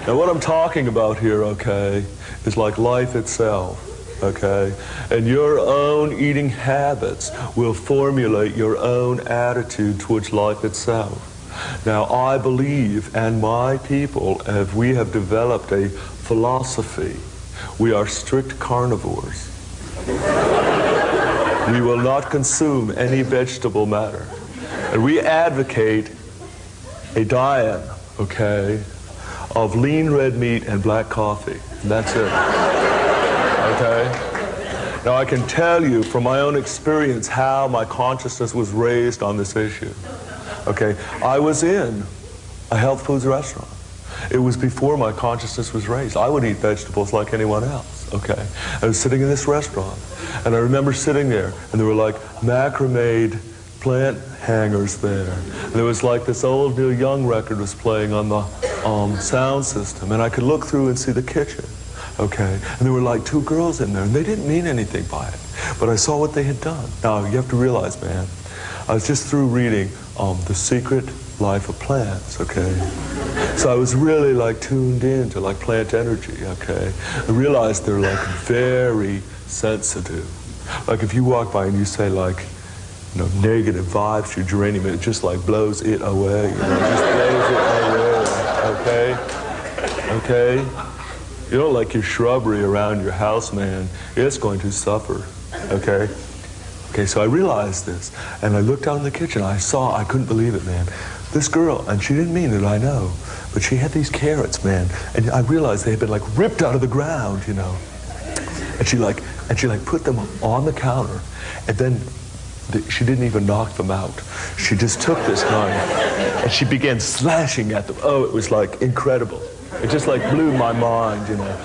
Now what I'm talking about here, okay, is like life itself, okay? And your own eating habits will formulate your own attitude towards life itself. Now I believe, and my people, we have developed a philosophy. We are strict carnivores. We will not consume any vegetable matter. And we advocate a diet, okay, of lean red meat and black coffee. And that's it. Okay? Now I can tell you from my own experience how my consciousness was raised on this issue. Okay? I was in a health foods restaurant. It was before my consciousness was raised. I would eat vegetables like anyone else, okay? I was sitting in this restaurant, and I remember sitting there, and there were like macrame plant hangers there. And there was like this old Neil Young record was playing on the sound system, and I could look through and see the kitchen, okay? And there were like two girls in there, and they didn't mean anything by it, but I saw what they had done. Now, you have to realize, man, I was just through reading The Secret Life of Plants, okay? So I was really like tuned in to like plant energy, okay? I realized they're like very sensitive. Like if you walk by and you say like, you know, negative vibes to your geranium, it just like blows it away, you know, just blows it away, okay? Okay? You know, like your shrubbery around your house, man, it's going to suffer, okay? Okay, so I realized this, and I looked out in the kitchen, I couldn't believe it, man. This girl, and she didn't mean it, I know, but she had these carrots, man, and I realized they had been like ripped out of the ground, you know. And she put them on the counter, and then she didn't even knock them out. She just took this knife, and she began slashing at them. Oh, it was like incredible. It just like blew my mind, you know.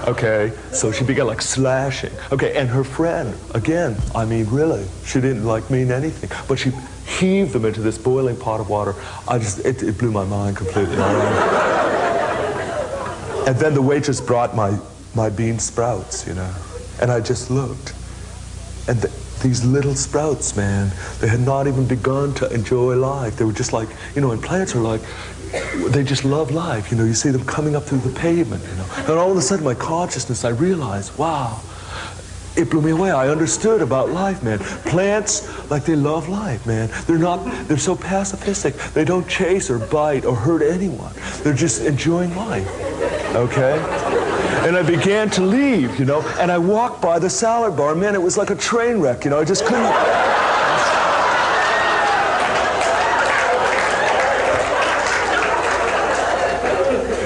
Okay, so she began like slashing. Okay, and her friend, again, I mean, really, she didn't like mean anything, but she heaved them into this boiling pot of water. It blew my mind completely. And then the waitress brought my bean sprouts, you know, and I just looked. And these little sprouts, man, they had not even begun to enjoy life. They were just like, you know, and plants are like, they just love life, you know. You see them coming up through the pavement, you know. And all of a sudden, my consciousness, I realized, wow, it blew me away. I understood about life, man. Plants, like, they love life, man. They're so pacifistic. They don't chase or bite or hurt anyone. They're just enjoying life, okay? And I began to leave, you know, and I walked by the salad bar. Man, it was like a train wreck, you know. I just couldn't...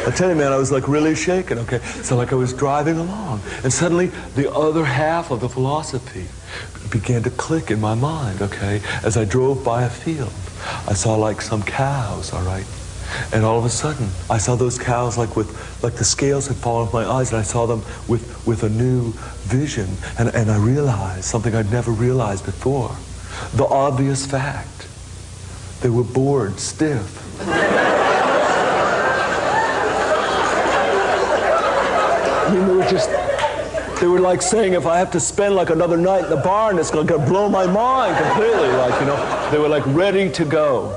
I tell you, man, I was like really shaken, okay? So like I was driving along, and suddenly the other half of the philosophy began to click in my mind, okay? As I drove by a field, I saw like some cows, all right? And all of a sudden, I saw those cows like the scales had fallen off my eyes, and I saw them with a new vision, and I realized something I'd never realized before. The obvious fact. They were bored stiff. I mean, they were like saying, if I have to spend like another night in the barn, it's going to blow my mind completely. Like, you know, they were like ready to go.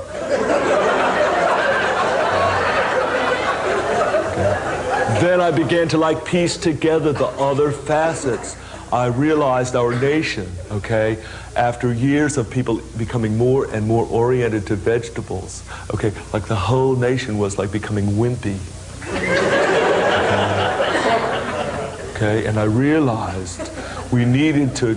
Okay. Then I began to like piece together the other facets. I realized our nation, okay, after years of people becoming more and more oriented to vegetables, okay, like the whole nation was like becoming wimpy. Okay, and I realized we needed to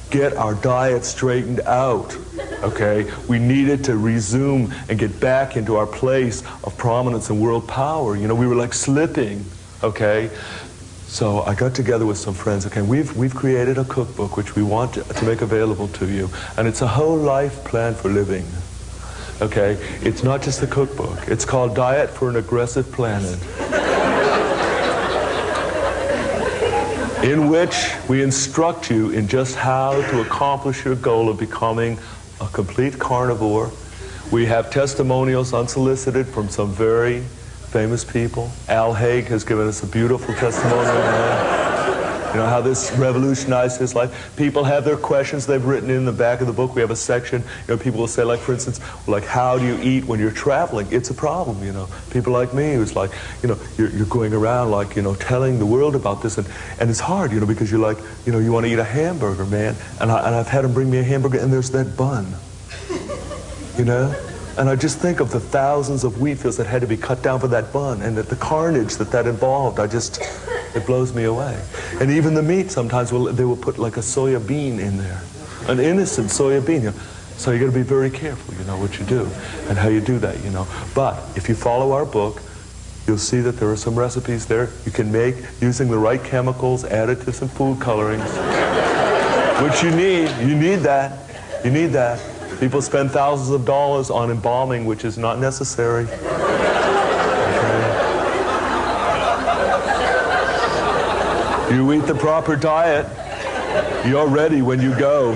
get our diet straightened out, okay? We needed to resume and get back into our place of prominence and world power. You know, we were like slipping, okay? So I got together with some friends, okay? We've created a cookbook which we want to make available to you, and it's a whole life plan for living, okay? It's not just a cookbook. It's called Diet for an Aggressive Planet. In which we instruct you in just how to accomplish your goal of becoming a complete carnivore. We have testimonials unsolicited from some very famous people. Al Haig has given us a beautiful testimonial. You know how this revolutionized his life? People have their questions they've written in the back of the book. We have a section, you know, people will say, like, for instance, like, how do you eat when you're traveling? It's a problem, you know. People like me who's like, you know, you're going around, like, you know, telling the world about this, and it's hard, you know, because you're like, you know, you want to eat a hamburger, man, and I've had them bring me a hamburger, and there's that bun, you know? And I just think of the thousands of wheat fields that had to be cut down for that bun, and the carnage that involved. It blows me away. And even the meat, sometimes they will put like a soya bean in there, an innocent soya bean. You know? So you got to be very careful, you know, what you do and how you do that, you know. But if you follow our book, you'll see that there are some recipes there you can make using the right chemicals, additives, and food colorings, which you need. You need that. You need that. People spend thousands of dollars on embalming, which is not necessary. You eat the proper diet, you're ready when you go.